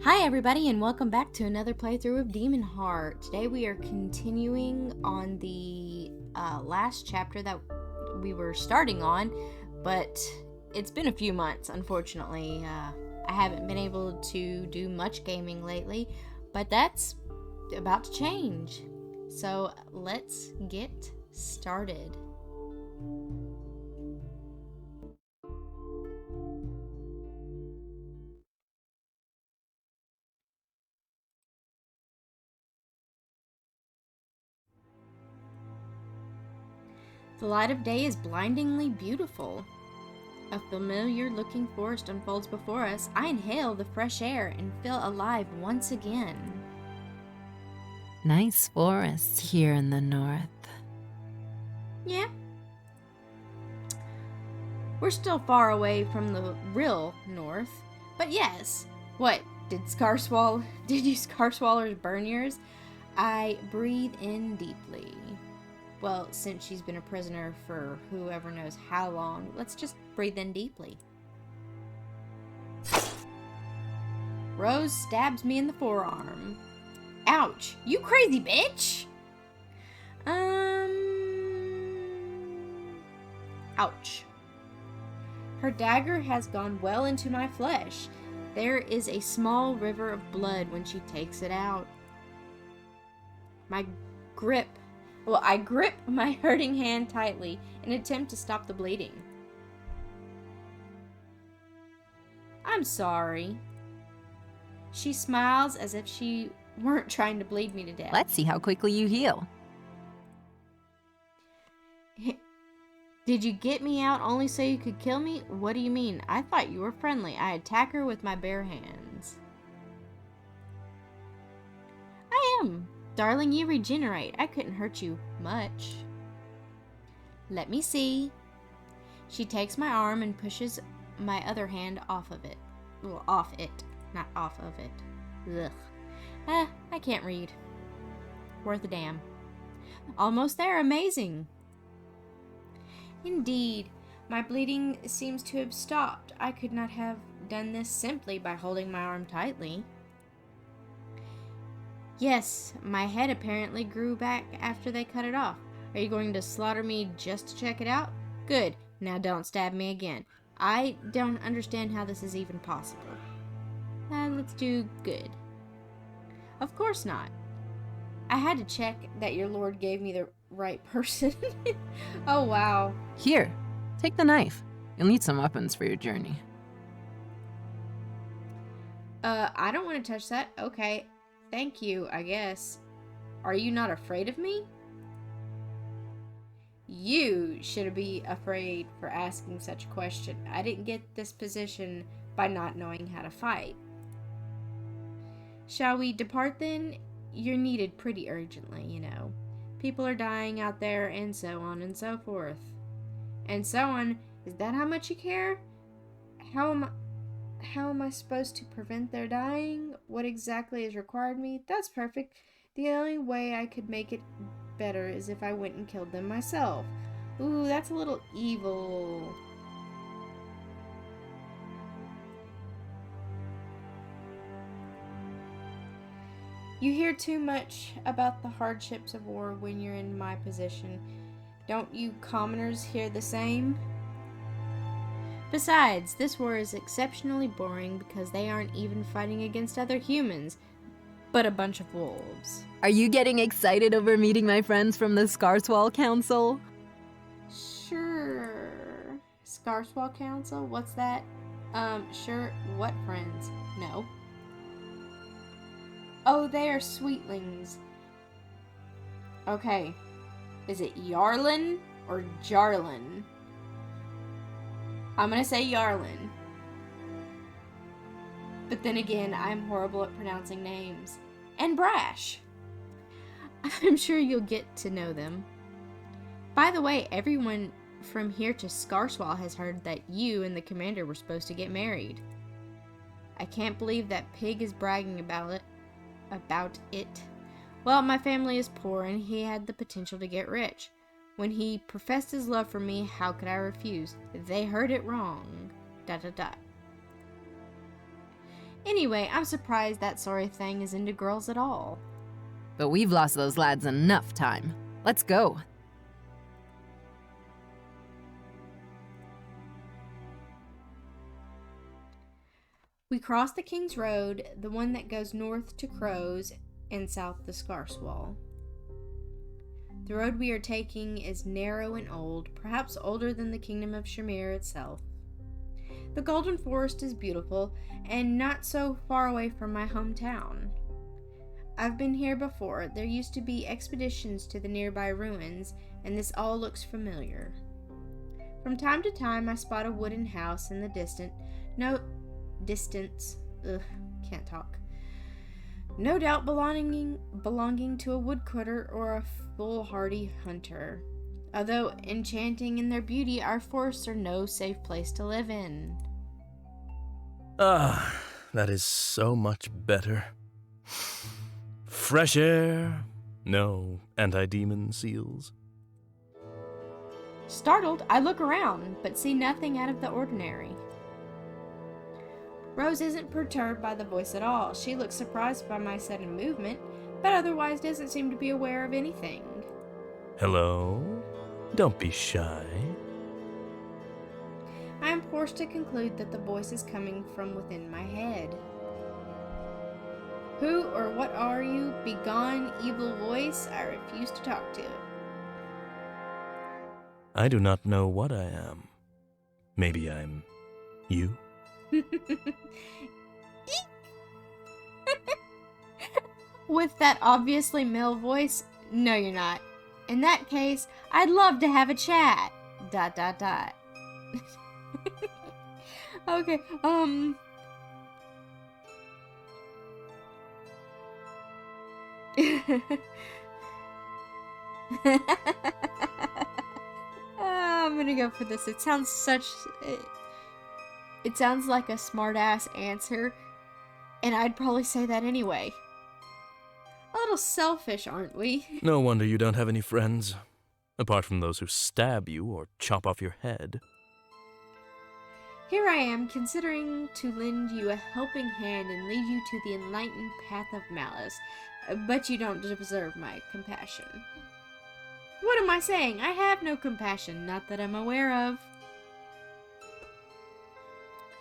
Hi everybody and welcome back to another playthrough of Demonheart. Today we are continuing on the last chapter that we were starting on, but it's been a few months, unfortunately. I haven't been able to do much gaming lately, but that's about to change. So let's get started. The light of day is blindingly beautiful. A familiar-looking forest unfolds before us. I inhale the fresh air and feel alive once again. Nice forests here in the north. Yeah. We're still far away from the real north, but yes. What, did you Scarswallers burn yours? I breathe in deeply. Well, since she's been a prisoner for whoever knows how long, let's just breathe in deeply. Rose stabs me in the forearm. Ouch! You crazy bitch! Ouch. Her dagger has gone well into my flesh. There is a small river of blood when she takes it out. I grip my hurting hand tightly in an attempt to stop the bleeding. I'm sorry. She smiles as if she weren't trying to bleed me to death. Let's see how quickly you heal. Did you get me out only so you could kill me? What do you mean? I thought you were friendly. I attack her with my bare hands. I am. Darling, you regenerate. I couldn't hurt you much. Let me see. She takes my arm and pushes my other hand off of it. Well, off it, not off of it. Ugh. I can't read. Worth a damn. Almost there. Amazing. Indeed, my bleeding seems to have stopped. I could not have done this simply by holding my arm tightly. Yes, my head apparently grew back after they cut it off. Are you going to slaughter me just to check it out? Good. Now don't stab me again. I don't understand how this is even possible. Let's do good. Of course not. I had to check that your lord gave me the right person. Oh, wow. Here, take the knife. You'll need some weapons for your journey. I don't want to touch that. Okay. Thank you, I guess. Are you not afraid of me? You should be afraid for asking such a question. I didn't get this position by not knowing how to fight. Shall we depart then? You're needed pretty urgently, you know. People are dying out there, and so on and so forth. And so on. Is that how much you care? How am I supposed to prevent their dying? What exactly is required of me? That's perfect. The only way I could make it better is if I went and killed them myself. Ooh, that's a little evil. You hear too much about the hardships of war when you're in my position. Don't you commoners hear the same? Besides, this war is exceptionally boring because they aren't even fighting against other humans, but a bunch of wolves. Are you getting excited over meeting my friends from the Scarswall Council? Sure. Scarswall Council? What's that? Sure. What friends? No. Oh, they are sweetlings. Okay. Is it Yarlin or Jarlin? I'm gonna say Yarlin. But then again, I'm horrible at pronouncing names. And brash. I'm sure you'll get to know them. By the way, everyone from here to Scarswall has heard that you and the commander were supposed to get married. I can't believe that pig is bragging about it. Well, my family is poor and he had the potential to get rich. When he professed his love for me, how could I refuse? They heard it wrong. ... Anyway, I'm surprised that sorry thing is into girls at all. But we've lost those lads enough time. Let's go. We cross the King's Road, the one that goes north to Crows and south to Scarswall. The road we are taking is narrow and old, perhaps older than the kingdom of Shamir itself. The Golden Forest is beautiful, and not so far away from my hometown. I've been here before. There used to be expeditions to the nearby ruins, and this all looks familiar. From time to time I spot a wooden house in the distance. Can't talk. No doubt belonging to a woodcutter or a foolhardy hunter. Although enchanting in their beauty, our forests are no safe place to live in. Ah, that is so much better. Fresh air, no anti-demon seals. Startled, I look around, but see nothing out of the ordinary. Rose isn't perturbed by the voice at all. She looks surprised by my sudden movement, but otherwise doesn't seem to be aware of anything. Hello? Don't be shy. I am forced to conclude that the voice is coming from within my head. Who or what are you? Begone, evil voice. I refuse to talk to it. I do not know what I am. Maybe I'm you? With that obviously male voice, no you're not. In that case, I'd love to have a chat. ... Okay, I'm gonna go for this. It sounds like a smart-ass answer, and I'd probably say that anyway. A little selfish, aren't we? No wonder you don't have any friends, apart from those who stab you or chop off your head. Here I am, considering to lend you a helping hand and lead you to the enlightened path of malice, but you don't deserve my compassion. What am I saying? I have no compassion, not that I'm aware of.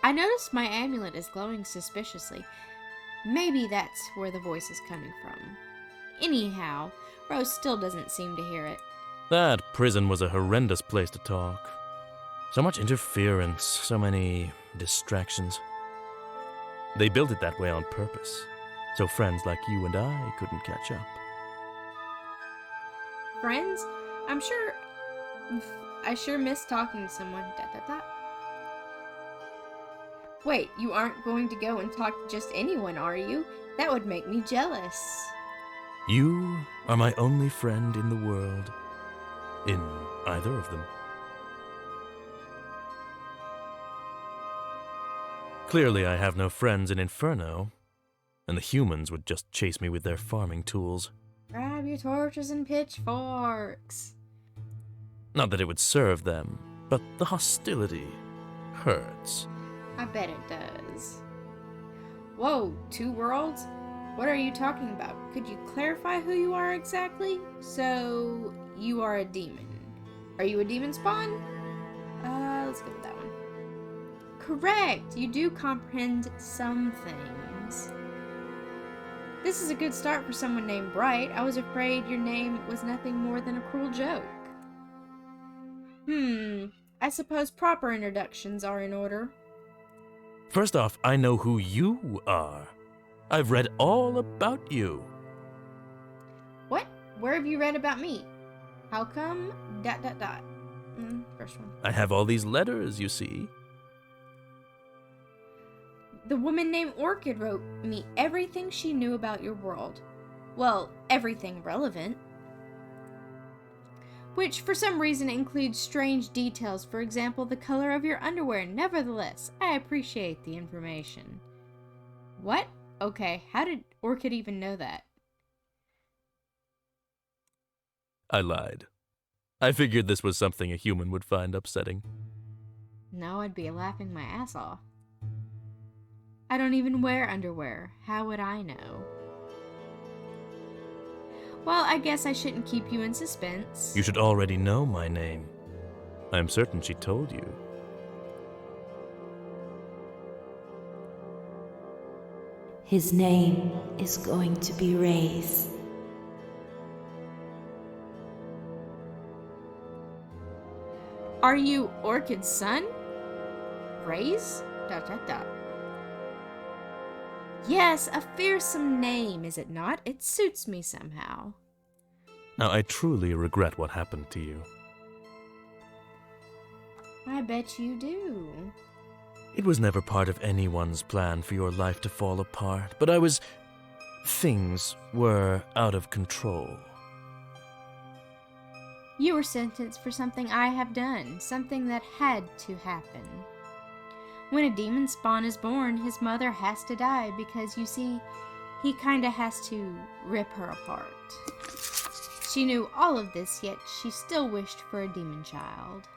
I notice my amulet is glowing suspiciously. Maybe that's where the voice is coming from. Anyhow, Rose still doesn't seem to hear it. That prison was a horrendous place to talk. So much interference, so many distractions. They built it that way on purpose, so friends like you and I couldn't catch up. Friends? I sure miss talking to someone. ... Wait, you aren't going to go and talk to just anyone, are you? That would make me jealous. You are my only friend in the world. In either of them. Clearly I have no friends in Inferno, and the humans would just chase me with their farming tools. Grab your torches and pitchforks. Not that it would serve them, but the hostility hurts. I bet it does. Whoa, two worlds? What are you talking about? Could you clarify who you are exactly? So, you are a demon. Are you a demon spawn? Let's go with that one. Correct! You do comprehend some things. This is a good start for someone named Bright. I was afraid your name was nothing more than a cruel joke. I suppose proper introductions are in order. First off, I know who you are. I've read all about you. What? Where have you read about me? How come? ... First one. I have all these letters, you see. The woman named Orchid wrote me everything she knew about your world. Well, everything relevant. Which, for some reason, includes strange details. For example, the color of your underwear. Nevertheless, I appreciate the information. What? Okay, how did Orchid even know that? I lied. I figured this was something a human would find upsetting. No, I'd be laughing my ass off. I don't even wear underwear. How would I know? Well, I guess I shouldn't keep you in suspense. You should already know my name. I am certain she told you. His name is going to be Ray's. Are you Orchid's son? Ray's? ... Yes, a fearsome name, is it not? It suits me somehow. Now, I truly regret what happened to you. I bet you do. It was never part of anyone's plan for your life to fall apart, but things were out of control. You were sentenced for something I have done, something that had to happen. When a demon spawn is born, his mother has to die because, you see, he kinda has to rip her apart. She knew all of this, yet she still wished for a demon child.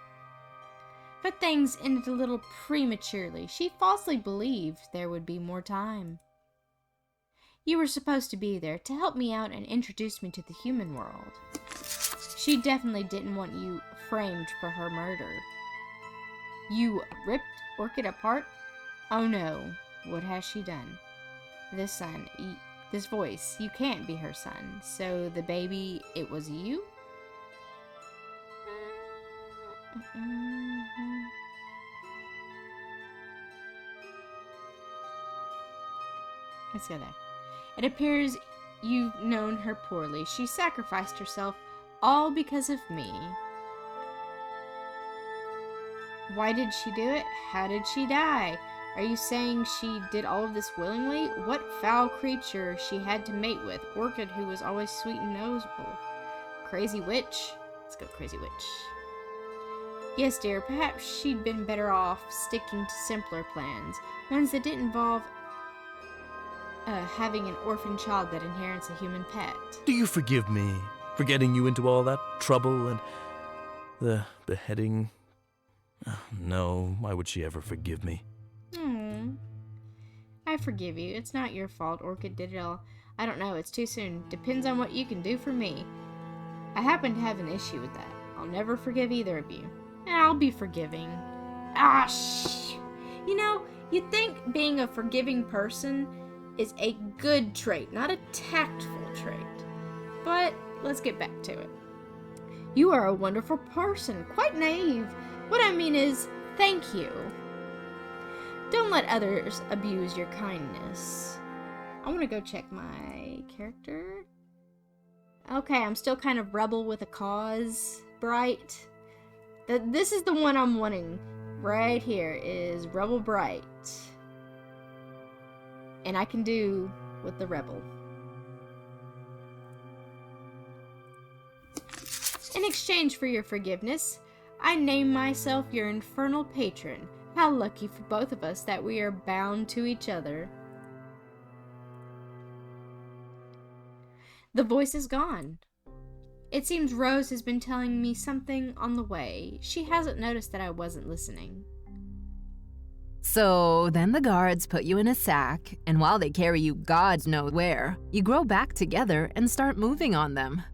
But things ended a little prematurely. She falsely believed there would be more time. You were supposed to be there to help me out and introduce me to the human world. She definitely didn't want you framed for her murder. You ripped Orchid apart? Oh no, what has she done? This son, this voice, you can't be her son. So the baby, it was you? Let's go there. It appears you've known her poorly. She sacrificed herself all because of me. Why did she do it? How did she die? Are you saying she did all of this willingly? What foul creature she had to mate with? Orchid, who was always sweet and noble. Crazy witch? Let's go crazy witch. Yes, dear, perhaps she'd been better off sticking to simpler plans. Ones that didn't involve having an orphan child that inherits a human pet. Do you forgive me for getting you into all that trouble and the beheading? Oh, no, why would she ever forgive me? I forgive you. It's not your fault. Orchid did it all. I don't know. It's too soon. Depends on what you can do for me. I happen to have an issue with that. I'll never forgive either of you. And I'll be forgiving. You know, you'd think being a forgiving person is a good trait, not a tactful trait. But let's get back to it. You are a wonderful person. Quite naive. What I mean is, thank you. Don't let others abuse your kindness. I want to go check my character. Okay, I'm still kind of rebel with a cause, Bright. This is the one I'm wanting. Right here is Rebel Bright. And I can do with the Rebel. In exchange for your forgiveness, I name myself your infernal patron. How lucky for both of us that we are bound to each other. The voice is gone. It seems Rose has been telling me something on the way. She hasn't noticed that I wasn't listening. So then the guards put you in a sack, and while they carry you God knows where, you grow back together and start moving on them.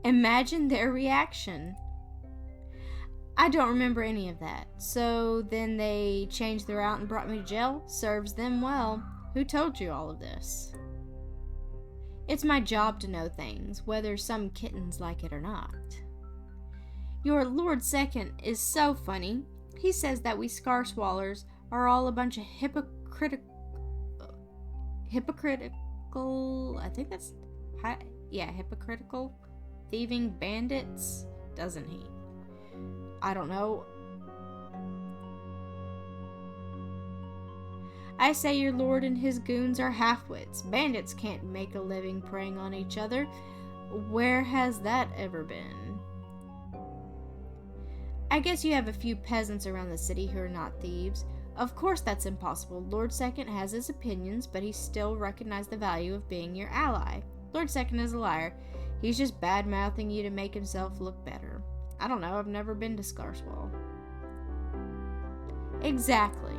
Imagine their reaction. I don't remember any of that. So then they changed the route and brought me to jail? Serves them well. Who told you all of this? It's my job to know things, whether some kittens like it or not. Your Lord Second is so funny. He says that we Scarswallers are all a bunch of hypocritical, I think that's, hypocritical, thieving bandits, doesn't he? I don't know. I say your lord and his goons are half-wits. Bandits can't make a living preying on each other. Where has that ever been? I guess you have a few peasants around the city who are not thieves. Of course that's impossible. Lord Second has his opinions, but he still recognized the value of being your ally. Lord Second is a liar. He's just bad-mouthing you to make himself look better. I don't know, I've never been to Scarswall. Exactly.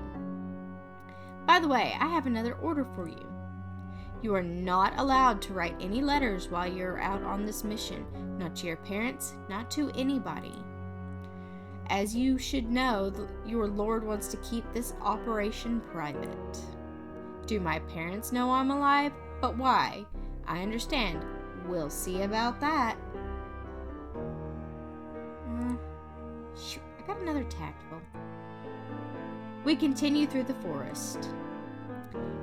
By the way, I have another order for you. You are not allowed to write any letters while you're out on this mission. Not to your parents, not to anybody. As you should know, your lord wants to keep this operation private. Do my parents know I'm alive? But why? I understand. We'll see about that. Shoot, I got another tactical. We continue through the forest.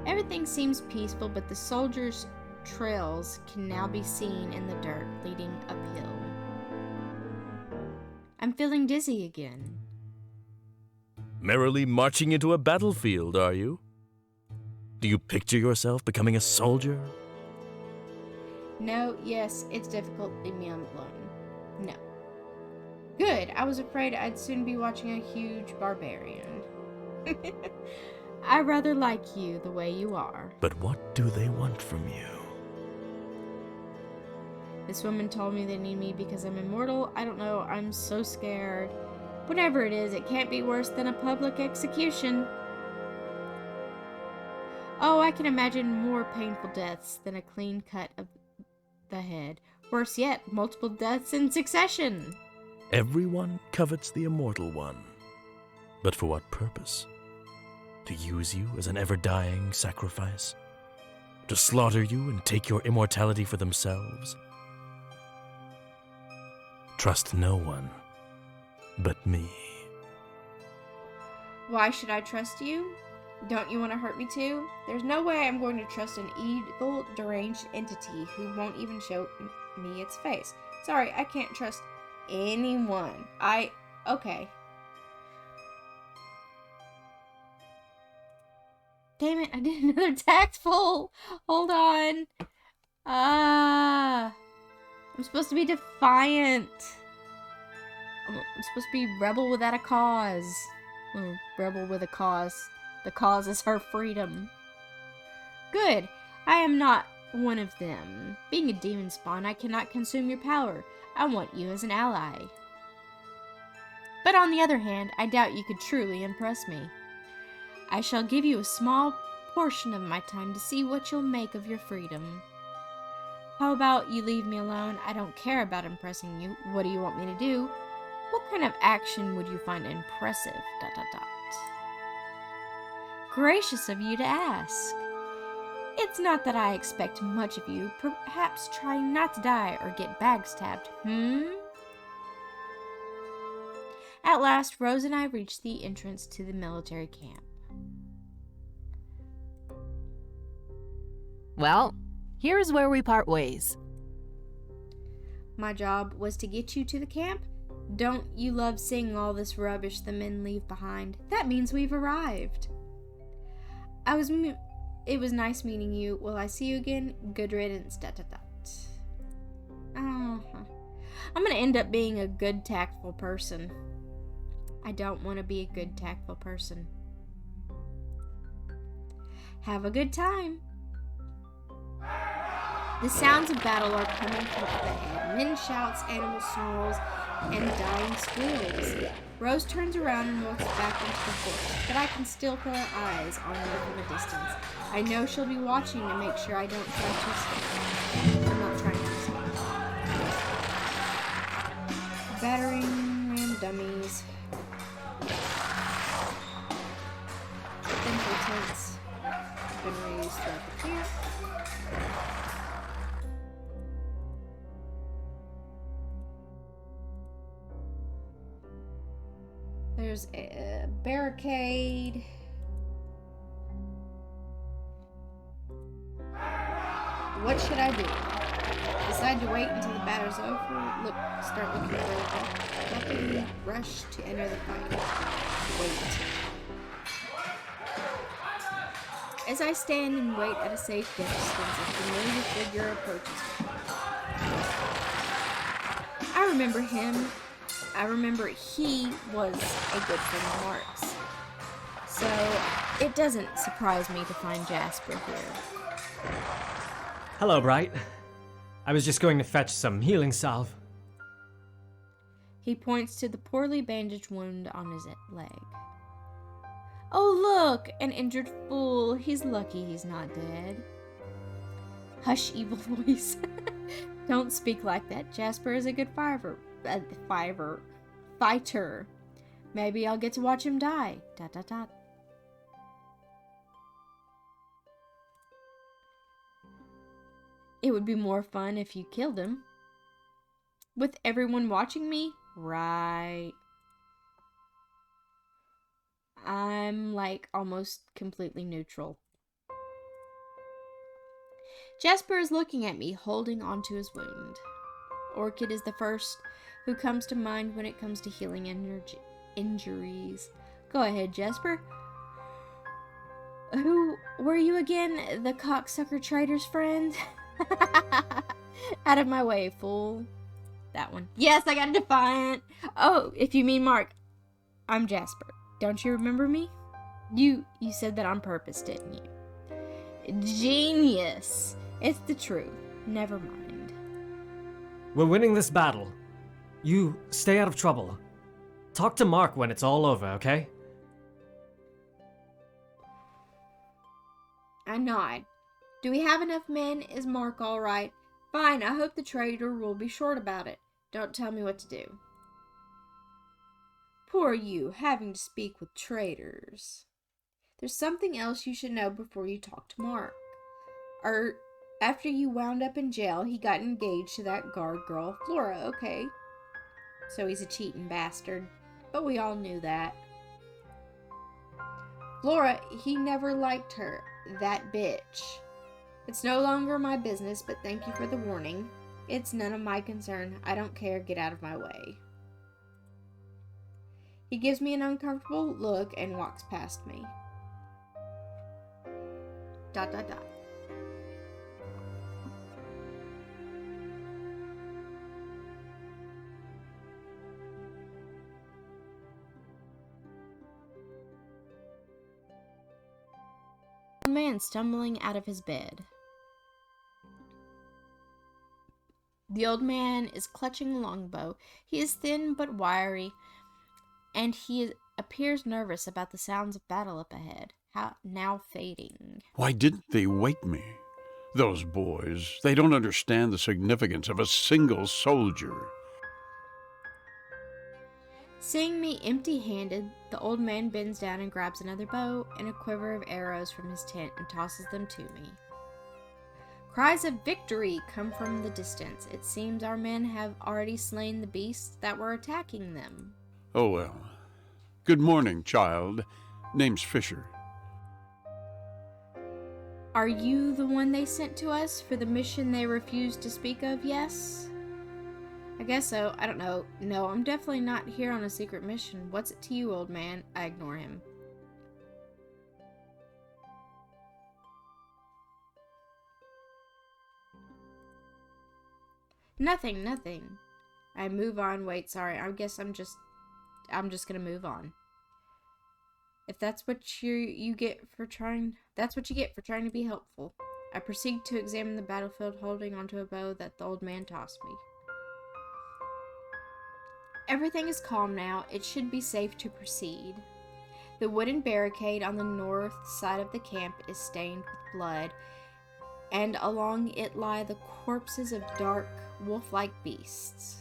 Everything seems peaceful, but the soldiers' trails can now be seen in the dirt leading uphill. I'm feeling dizzy again. Merrily marching into a battlefield, are you? Do you picture yourself becoming a soldier? No, yes, it's difficult. Leave me alone. No. Good, I was afraid I'd soon be watching a huge barbarian. I rather like you the way you are. But what do they want from you? This woman told me they need me because I'm immortal. I don't know, I'm so scared. Whatever it is, it can't be worse than a public execution. Oh, I can imagine more painful deaths than a clean cut of the head. Worse yet, multiple deaths in succession. Everyone covets the immortal one. But for what purpose? To use you as an ever-dying sacrifice? To slaughter you and take your immortality for themselves? Trust no one but me. Why should I trust you? Don't you want to hurt me too? There's no way I'm going to trust an evil, deranged entity who won't even show me its face. Sorry, I can't trust anyone. Okay. Damn it, I did another tactful. Hold on. I'm supposed to be defiant. I'm supposed to be rebel without a cause. Or rebel with a cause. The cause is her freedom. Good. I am not one of them. Being a demon spawn, I cannot consume your power. I want you as an ally. But on the other hand, I doubt you could truly impress me. I shall give you a small portion of my time to see what you'll make of your freedom. How about you leave me alone? I don't care about impressing you. What do you want me to do? What kind of action would you find impressive? ... Gracious of you to ask. It's not that I expect much of you. Perhaps try not to die or get backstabbed. At last, Rose and I reached the entrance to the military camp. Well, here's where we part ways. My job was to get you to the camp. Don't you love seeing all this rubbish the men leave behind? That means we've arrived. It was nice meeting you. Will I see you again? Good riddance. ... I'm gonna end up being a good tactful person. I don't want to be a good tactful person. Have a good time. The sounds of battle are coming from up ahead. Men shouts, animal snarls, and dying squeals. Rose turns around and looks back into the forest, but I can still feel her eyes on me from a distance. I know she'll be watching to make sure I don't try to escape. I'm not trying to escape. Battering ram dummies. Info tents have been raised throughout the camp. There's a barricade. What should I do? Decide to wait until the batter's over. Start looking for a weapon. Rush to enter the fight. Wait. As I stand and wait at a safe distance, a familiar figure approaches me. I remember him. I remember he was a good friend of Mark's. So, it doesn't surprise me to find Jasper here. Hello, Bright. I was just going to fetch some healing salve. He points to the poorly bandaged wound on his leg. Oh, Look, an injured fool. He's lucky he's not dead. Hush, evil voice. Don't speak like that. Jasper is a good fighter. Maybe I'll get to watch him die. ... It would be more fun if you killed him. With everyone watching me? Right. I'm like almost completely neutral. Jasper is looking at me, holding onto his wound. Orchid is the first who comes to mind when it comes to healing injuries. Go ahead, Jasper. Who were you again? The cocksucker trader's friend? Out of my way, fool. That one. Yes, I got a defiant. Oh, if you mean Mark, I'm Jasper. Don't you remember me? You said that on purpose, didn't you? Genius. It's the truth. Never mind. We're winning this battle. You stay out of trouble. Talk to Mark when it's all over, okay? I nod. Do we have enough men? Is Mark all right? Fine, I hope the trader will be short about it. Don't tell me what to do. Poor you, having to speak with traitors. There's something else you should know before you talk to Mark. After you wound up in jail, he got engaged to that guard girl, Flora, okay? So he's a cheating bastard. But we all knew that. Flora, he never liked her. That bitch. It's no longer my business, but thank you for the warning. It's none of my concern. I don't care. Get out of my way. He gives me an uncomfortable look and walks past me. ... A man stumbling out of his bed. The old man is clutching a longbow. He is thin but wiry, and he appears nervous about the sounds of battle up ahead, now fading. Why didn't they wake me? Those boys, they don't understand the significance of a single soldier. Seeing me empty-handed, the old man bends down and grabs another bow and a quiver of arrows from his tent and tosses them to me. Cries of victory come from the distance. It seems our men have already slain the beasts that were attacking them. Oh well. Good morning, child. Name's Fisher. Are you the one they sent to us for the mission they refused to speak of, yes? I guess so. I don't know. No, I'm definitely not here on a secret mission. What's it to you, old man? I ignore him. Nothing. I move on. Wait, sorry. I guess I'm just gonna move on. If that's what you get for trying, that's what you get for trying to be helpful. I proceed to examine the battlefield, holding onto a bow that the old man tossed me. Everything is calm now. It should be safe to proceed. The wooden barricade on the north side of the camp is stained with blood, and along it lie the corpses of dark, wolf-like beasts.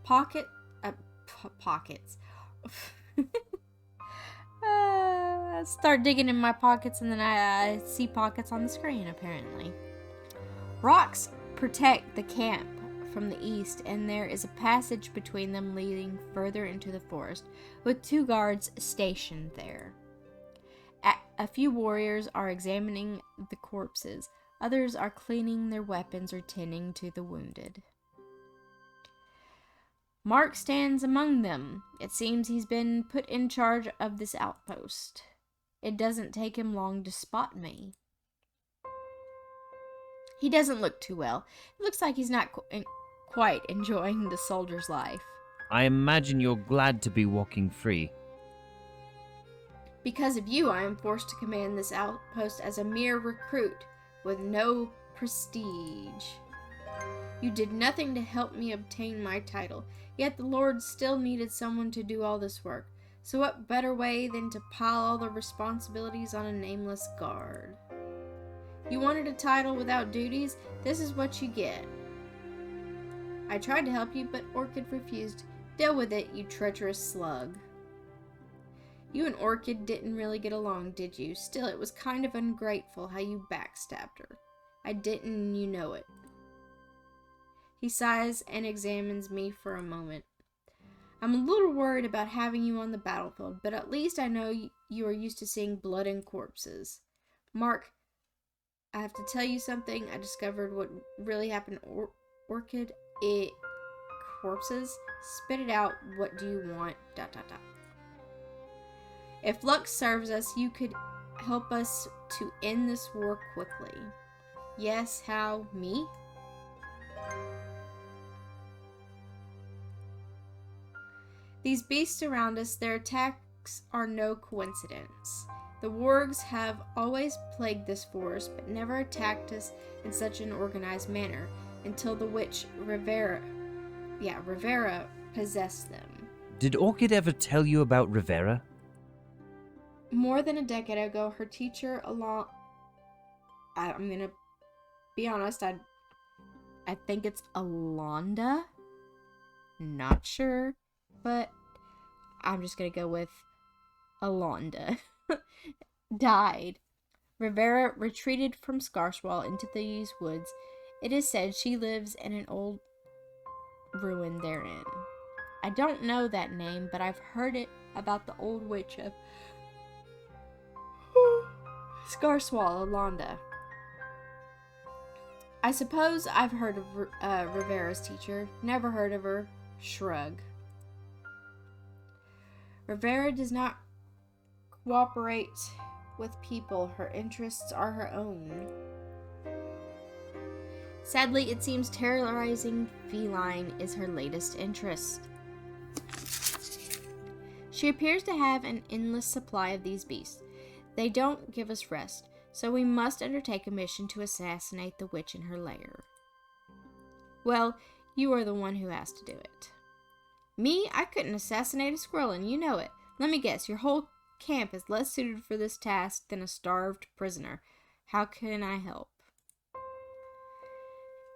Pockets. Start digging in my pockets, and then I see pockets on the screen, apparently. Rocks protect the camp from the east, and there is a passage between them leading further into the forest, with 2 guards stationed there. A few warriors are examining the corpses. Others are cleaning their weapons or tending to the wounded. Mark stands among them. It seems he's been put in charge of this outpost. It doesn't take him long to spot me. He doesn't look too well. It looks like he's not quite enjoying the soldier's life. I imagine you're glad to be walking free. Because of you, I am forced to command this outpost as a mere recruit with no prestige. You did nothing to help me obtain my title, yet the Lord still needed someone to do all this work. So what better way than to pile all the responsibilities on a nameless guard? You wanted a title without duties? This is what you get. I tried to help you, but Orchid refused. Deal with it, you treacherous slug. You and Orchid didn't really get along, did you? Still, it was kind of ungrateful how you backstabbed her. I didn't, and you know it. He sighs and examines me for a moment. I'm a little worried about having you on the battlefield, but at least I know you are used to seeing blood and corpses. Mark, I have to tell you something. I discovered what really happened to Orchid. Corpses? Spit it out. What do you want? ... If luck serves us, you could help us to end this war quickly. Yes, how? Me? These beasts around us, their attacks are no coincidence. The wargs have always plagued this forest, but never attacked us in such an organized manner until the witch Rivera possessed them. Did Orchid ever tell you about Rivera? More than a decade ago, her teacher, I'm gonna be honest, I think it's Alonda. Not sure, but I'm just gonna go with Alonda. Died. Rivera retreated from Scarswall into these woods. It is said she lives in an old ruin therein. I don't know that name, but I've heard it about the old witch of Scarswall, Alonda. I suppose I've heard of Rivera's teacher. Never heard of her. Shrug. Rivera does not cooperate with people. Her interests are her own. Sadly, it seems terrorizing feline is her latest interest. She appears to have an endless supply of these beasts. They don't give us rest, so we must undertake a mission to assassinate the witch in her lair. Well, you are the one who has to do it. Me? I couldn't assassinate a squirrel, and you know it. Let me guess, your whole camp is less suited for this task than a starved prisoner. How can I help?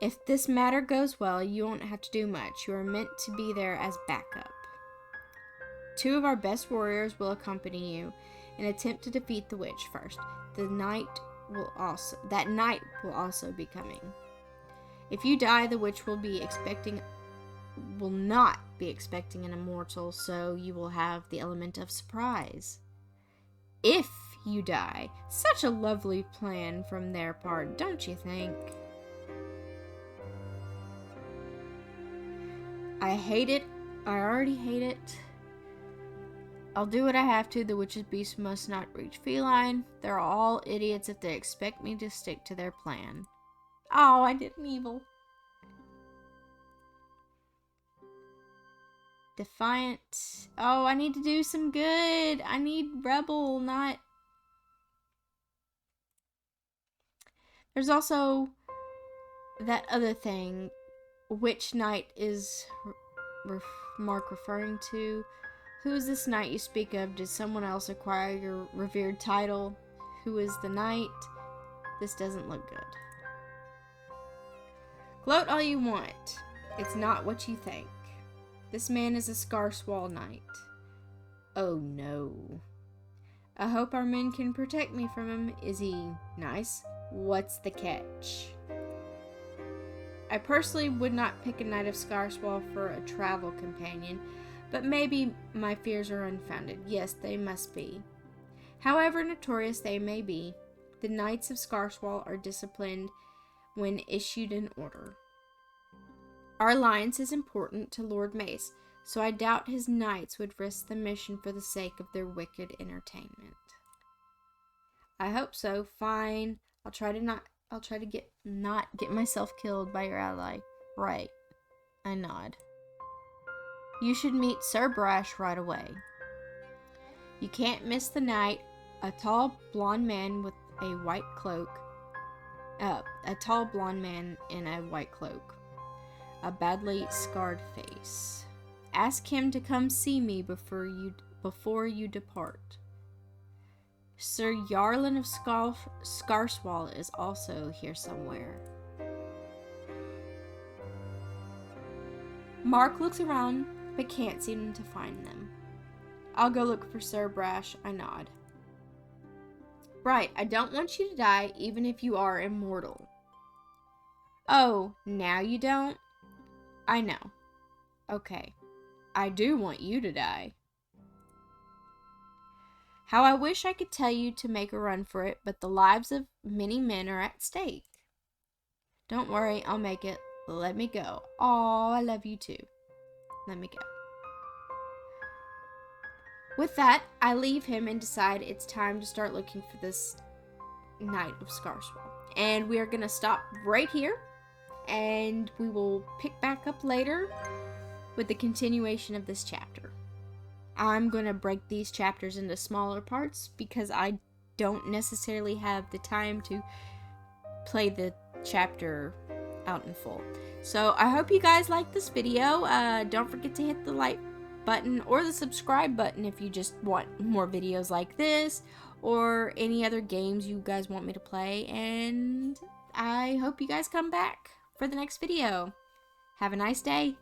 If this matter goes well, you won't have to do much. You are meant to be there as backup. 2 of our best warriors will accompany you and attempt to defeat the witch first. That night will also be coming. If you die, the witch will not be expecting an immortal, so you will have the element of surprise. If you die, such a lovely plan from their part, don't you think? I hate it. I already hate it. I'll do what I have to. The witch's beast must not reach feline. They're all idiots if they expect me to stick to their plan. Oh, I did an evil. Defiant. Oh, I need to do some good. I need rebel, not... There's also that other thing. Which knight is Mark referring to? Who is this knight you speak of? Did someone else acquire your revered title? Who is the knight? This doesn't look good. Gloat all you want. It's not what you think. This man is a Scarswall knight. Oh no. I hope our men can protect me from him. Is he nice? What's the catch? I personally would not pick a knight of Scarswall for a travel companion, but maybe my fears are unfounded. Yes, they must be. However notorious they may be, the knights of Scarswall are disciplined when issued an order. Our alliance is important to Lord Mace, so I doubt his knights would risk the mission for the sake of their wicked entertainment. I hope so. Fine. I'll try to not get myself killed by your ally. Right. I nod. You should meet Sir Brash right away. You can't miss the knight, a tall blonde man with a white cloak. A tall blonde man in a white cloak. A badly scarred face. Ask him to come see me before before you depart. Sir Yarlin of Scarswall is also here somewhere. Mark looks around, but can't seem to find them. I'll go look for Sir Brash, I nod. Bright, I don't want you to die, even if you are immortal. Oh, now you don't? I know. Okay. I do want you to die. How I wish I could tell you to make a run for it, but the lives of many men are at stake. Don't worry, I'll make it. Let me go. Aw, I love you too. Let me go. With that, I leave him and decide it's time to start looking for this Knight of Scarswell. And we are going to stop right here, and we will pick back up later with the continuation of this chapter. I'm going to break these chapters into smaller parts because I don't necessarily have the time to play the chapter out in full. So I hope you guys like this video. Don't forget to hit the like button or the subscribe button if you just want more videos like this or any other games you guys want me to play. And I hope you guys come back for the next video. Have a nice day.